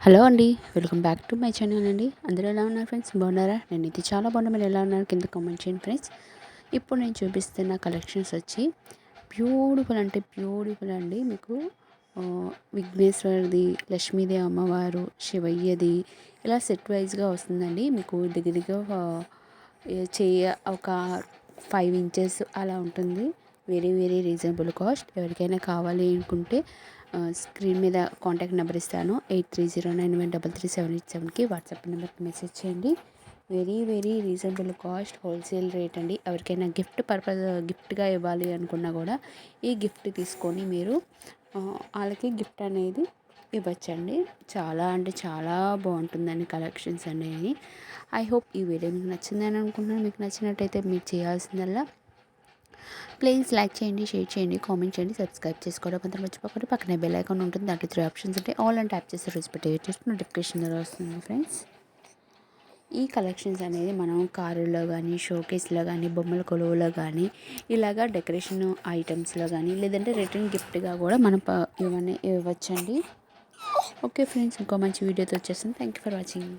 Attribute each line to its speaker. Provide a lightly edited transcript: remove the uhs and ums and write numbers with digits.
Speaker 1: Hello అండి, welcome back to my channel అండి. అందరూ ఎలా ఉన్నారు ఫ్రెండ్స్? బాగున్నారా? నేనైతే చాలా బాగున్నా. మీరు ఎలా ఉన్నారు కింద కామెంట్ చేయండి ఫ్రెండ్స్. ఇప్పుడు నేను చూపిస్తున్న కలెక్షన్స్ వచ్చి బ్యూటిఫుల్ అంటే బ్యూటిఫుల్ అండి. మీకు విఘ్నేశ్వరది, లక్ష్మీదేవి అమ్మవారు, శివయ్యది ఇలా సెట్ వైజ్గా వస్తుందండి. మీకు దగ్గరగా చేయ ఒక 5 ఇంచెస్ అలా ఉంటుంది. Very very reasonable cost. ఎవరికైనా కావాలి అనుకుంటే స్క్రీన్ మీద కాంటాక్ట్ నెంబర్ ఇస్తాను. 8309133787కి వాట్సాప్ నెంబర్కి మెసేజ్ చేయండి. Very very reasonable cost, wholesale rate అండి. ఎవరికైనా గిఫ్ట్గా ఇవ్వాలి అనుకున్నా కూడా ఈ గిఫ్ట్ తీసుకొని మీరు వాళ్ళకి గిఫ్ట్ అనేది ఇవ్వచ్చండి. చాలా అంటే చాలా బాగుంటుందండి కలెక్షన్స్ అనేవి. ఐ హోప్ ఈ వీడియో మీకు నచ్చిందని అనుకుంటున్నాను. మీకు నచ్చినట్టయితే మీరు చేయాల్సిందల్లా ప్లీజ్ లైక్ చేయండి, షేర్ చేయండి, కామెంట్ చేయండి, సబ్స్క్రైబ్ చేసుకోవడం మాత్రం మర్చిపోకండి. పక్కనే బెల్ ఐకాన్ ఉంటుంది. దాంట్లో 3 ఆప్షన్స్ ఉంటాయి. ఆల్ అని ట్యాప్ చేసి రోజు పెట్టి నోటిఫికేషన్ ద్వారా వస్తుంది ఫ్రెండ్స్. ఈ కలెక్షన్స్ అనేది మనం కారులో కానీ, షోకేస్లో కానీ, బొమ్మల కొలువులో కానీ, ఇలాగా డెకరేషన్ ఐటమ్స్లో కానీ, లేదంటే రిటర్న్ గిఫ్ట్గా కూడా మనం ఇవన్నీ ఇవ్వచ్చండి. ఓకే ఫ్రెండ్స్, ఇంకో మంచి వీడియోతో వచ్చేస్తాను. Thank you for watching.